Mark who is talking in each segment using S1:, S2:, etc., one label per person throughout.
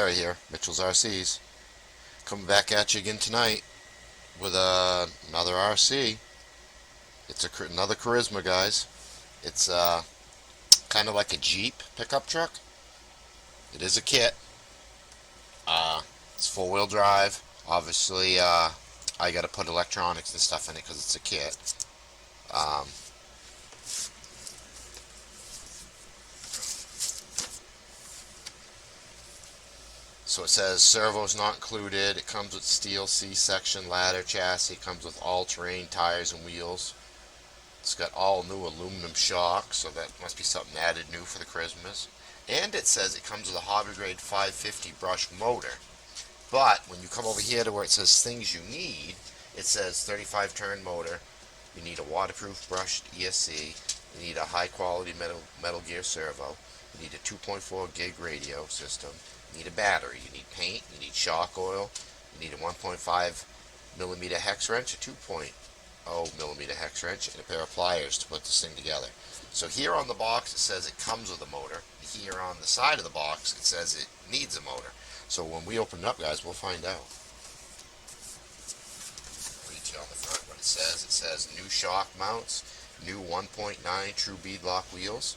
S1: Barry here, Mitchell's RCs. Coming back at you again tonight with another RC. It's another Carisma, guys. It's kind of like a Jeep pickup truck. It is a kit. It's four-wheel drive. Obviously, I got to put electronics and stuff in it because it's a kit. So it says servos not included. It comes with steel C-section ladder chassis. It comes with all-terrain tires and wheels. It's got all new aluminum shocks, so that must be something added new for the Carismas. And it says it comes with a hobby grade 550 brush motor. But when you come over here to where it says things you need, it says 35 turn motor. You need a waterproof brushed ESC. You need a high quality metal gear servo. You need a 2.4 gig radio system. You need a battery. You need paint. You need shock oil. You need a 1.5 millimeter hex wrench, a 2.0 millimeter hex wrench, and a pair of pliers to put this thing together. So here on the box it says it comes with a motor. Here on the side of the box it says it needs a motor. So when we open it up, guys, we'll find out. I'll read you on the front what it says. It says new shock mounts, new 1.9 true beadlock wheels,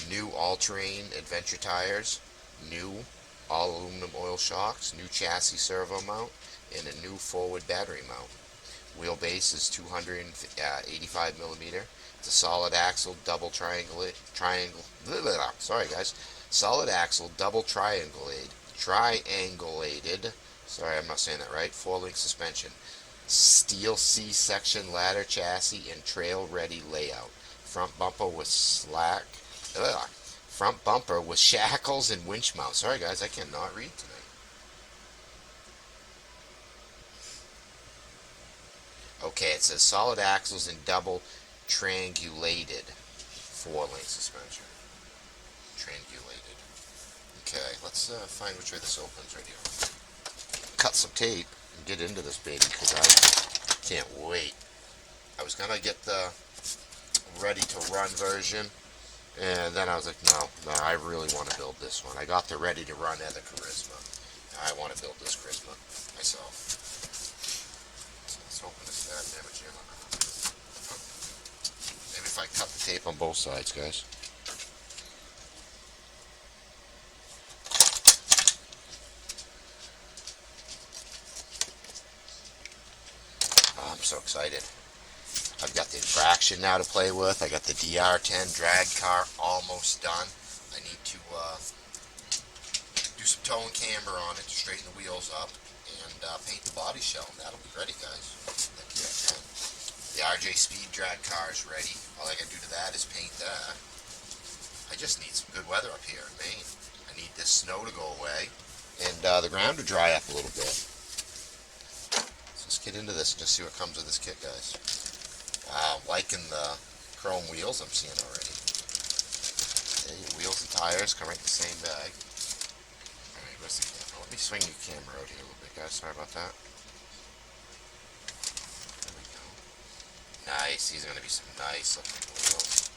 S1: new all-terrain adventure tires, new all aluminum oil shocks, new chassis servo mount, and a new forward battery mount. Wheelbase is 285 millimeter. It's a solid axle, solid axle, double triangulated. Sorry, I'm not saying that right. 4-link suspension, steel C-section ladder chassis, and trail-ready layout. Front bumper with shackles and winch mount. Sorry guys, I cannot read tonight. Okay, it says solid axles and double triangulated 4-link suspension. Triangulated. Okay, let's find which way this opens right here. Cut some tape and get into this baby because I can't wait. I was gonna get the ready to run version, and then I was like, no, I really want to build this one. I got the ready to run other Carisma. I want to build this Carisma myself. So let's open this bad damage here. Maybe if I cut the tape on both sides, guys. Oh, I'm so excited. I've got the infraction now to play with. I got the DR10 drag car almost done. I need to do some toe and camber on it to straighten the wheels up and paint the body shell, and that'll be ready, guys. The RJ Speed drag car is ready. All I gotta do to that is paint that. I just need some good weather up here in Maine. I need this snow to go away and the ground to dry up a little bit. So let's get into this and just see what comes with this kit, guys. Liking the chrome wheels I'm seeing already. Okay, wheels and tires come right in the same bag. Alright, where's the camera? Let me swing your camera out here a little bit, guys. Sorry about that. There we go. Nice. These are going to be some nice looking wheels.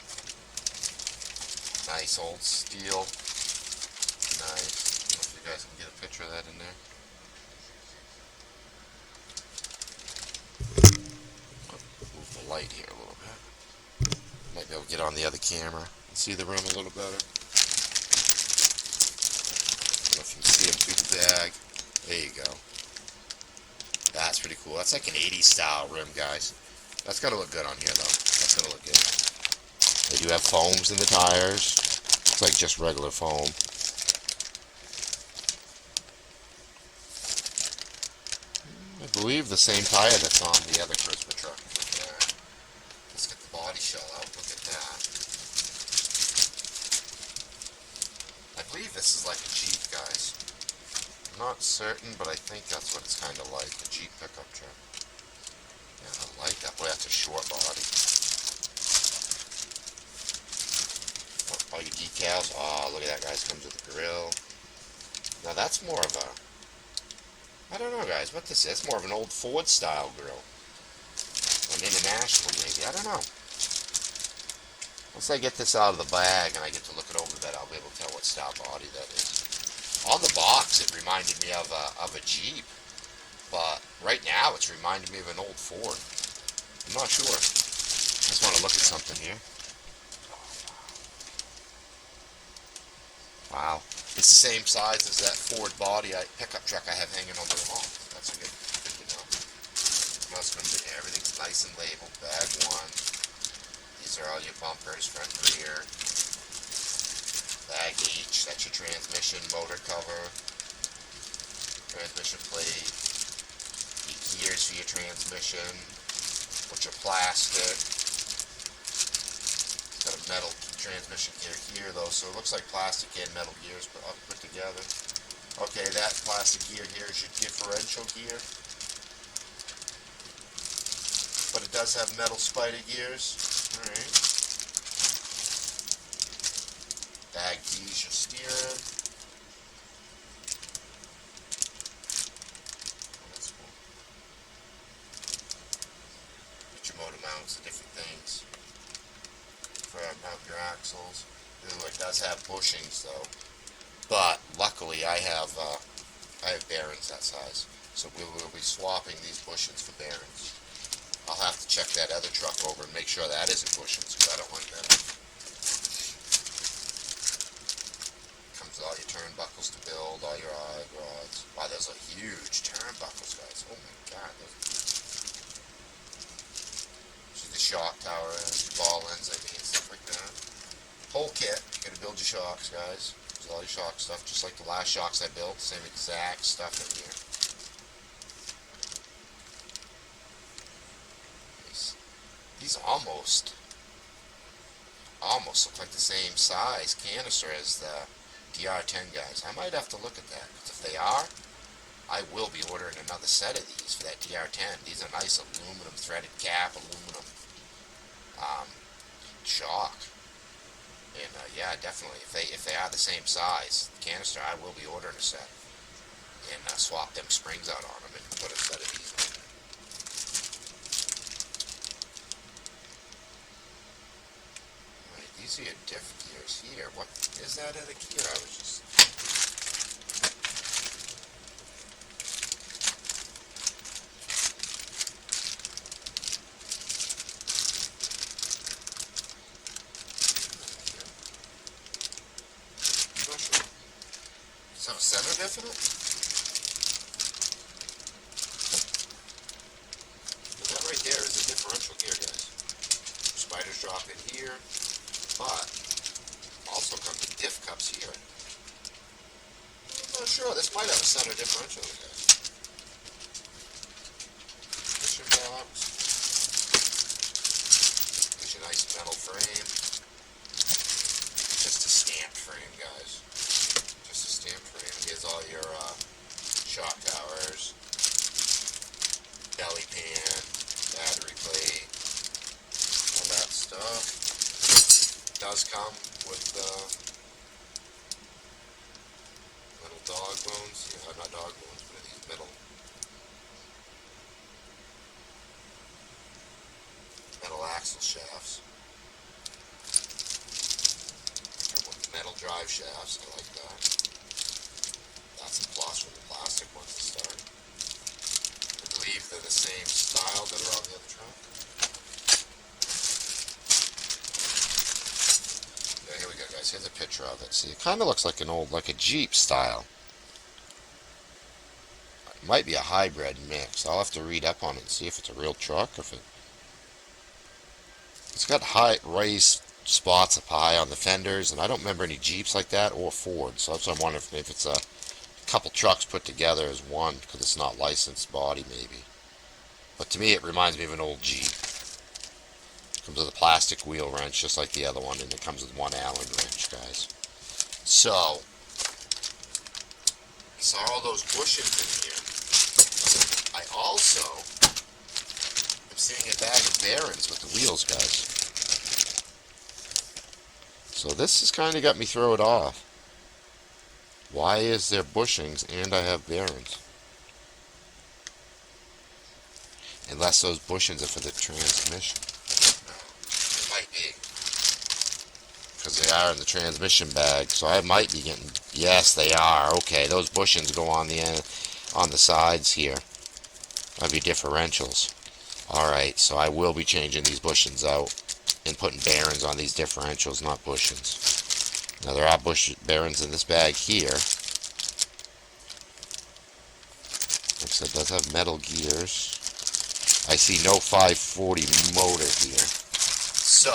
S1: Nice old steel. Nice. I don't know if you guys can get a picture of that in there. Light here a little bit. Might be able to get on the other camera and see the room a little better. I don't know if you can see them through the bag. There you go. That's pretty cool. That's like an 80s style rim, guys. That's gotta look good on here though. That's gonna look good. They do have foams in the tires. It's like just regular foam. I believe the same tire that's on the other Carisma truck. Let's get the body shell out. Look at that. I believe this is like a Jeep, guys. I'm not certain, but I think that's what it's kind of like, a Jeep pickup truck. Yeah, I like that. Boy, that's a short body. All your decals. Oh, look at that, guys. Comes with the grill. Now that's more of a, I don't know, guys, what this is. It's more of an old Ford style grill. An international, maybe. I don't know. Once I get this out of the bag and I get to look it over a bit, I'll be able to tell what style body that is. On the box, it reminded me of a Jeep, but right now it's reminding me of an old Ford. I'm not sure. I just want to look at something here. Wow. It's the same size as that Ford body pickup truck I have hanging on the wall. That's a good to know. Most of them, everything's nice and labeled. Bag 1. These are all your bumpers, front and rear. Bag H, that's your transmission, motor cover, transmission plate, your gears for your transmission, which are plastic. It's got a metal transmission gear here though, so it looks like plastic and metal gears put together. Okay, that plastic gear here is your differential gear, but it does have metal spider gears. Alright. Bag D is your steering. Oh, that's cool. Get your motor mounts and different things for mount your axles. Ooh, it does have bushings though, but luckily I have bearings that size, so we will be swapping these bushings for bearings. I'll have to check that other truck over and make sure that isn't bushings, because I don't like that. Comes with all your turnbuckles to build, all your eye rods. Wow, those are huge turnbuckles, guys. Oh my god, those are huge. See the shock tower, ball ends, stuff like that. Whole kit, you gotta build your shocks, guys. There's all your shock stuff, just like the last shocks I built, same exact stuff in here. These almost look like the same size canister as the DR10 guys. I might have to look at that, because if they are, I will be ordering another set of these for that DR10. These are nice aluminum threaded cap, aluminum shock. And yeah, definitely, if they are the same size canister, I will be ordering a set and swap them springs out on them and put a set of these on. These are your diff gears here. What is that other gear? I was just... I'm not sure. Does it have a center diff in it? But that right there is a differential gear, guys. Spiders drop in here. But also comes with diff cups here. I'm not sure. This might have a center differential, guys. Cushion box. Here's your nice metal frame. Just a stamped frame, guys. Just a stamped frame. Here's all your shock towers, belly pan, battery plate, all that stuff. Does come with little dog bones. Yeah, not dog bones, but these metal axle shafts. Come with metal drive shafts. I like that. That's a plus from the plastic ones to start. I believe they're the same style that are on the other truck. Here we go, guys. Here's a picture of it. See, it kind of looks like an old, like a Jeep style. It might be a hybrid mix. I'll have to read up on it and see if it's a real truck or if it's got high raised spots up high on the fenders, and I don't remember any Jeeps like that or Fords. So that's why I'm wondering if it's a couple trucks put together as one, because it's not licensed body, maybe. But to me, it reminds me of an old Jeep. Comes with a plastic wheel wrench, just like the other one, and it comes with one Allen wrench, guys. So, I saw all those bushings in here. I also am seeing a bag of bearings with the wheels, guys. So this has kind of got me thrown off. Why is there bushings and I have bearings? Unless those bushings are for the transmission. Might be. because they are in the transmission bag. So I might be getting, yes, they are. Okay, those bushings go on the end, on the sides here. That'd be differentials. Alright, so I will be changing these bushings out and putting bearings on these differentials, not bushings. Now there are bearings in this bag here. Like I said, it does have metal gears. I see no 540 motor here. So,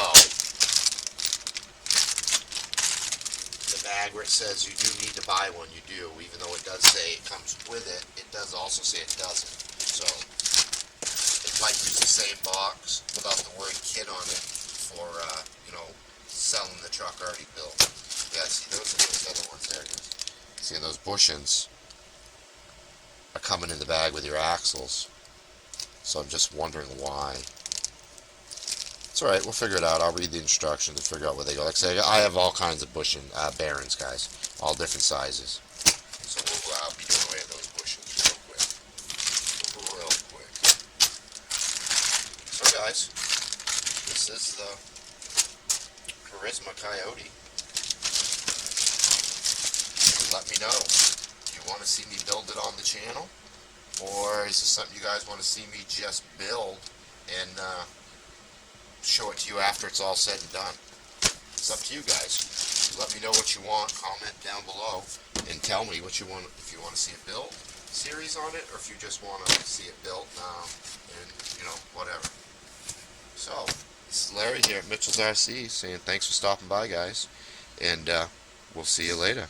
S1: the bag where it says you do need to buy one, you do. Even though it does say it comes with it, it does also say it doesn't. So, it might use the same box without the word kit on it for, selling the truck already built. Yeah, see, those are those other ones there. See, those bushings are coming in the bag with your axles. So I'm just wondering why. It's alright, we'll figure it out. I'll read the instructions and figure out where they go. Like I say, I have all kinds of bushing bearings, guys. All different sizes. So we'll be doing away with those bushings real quick. Real quick. So guys, this is the Carisma Coyote. Let me know. Do you want to see me build it on the channel? Or is this something you guys want to see me just build and show it to you after it's all said and done? It's up to you guys. Let me know what you want. Comment down below and tell me what you want. If you want to see a build series on it, or if you just want to see it built now and whatever. So this is Larry here at Mitchell's RC saying thanks for stopping by, guys, and we'll see you later.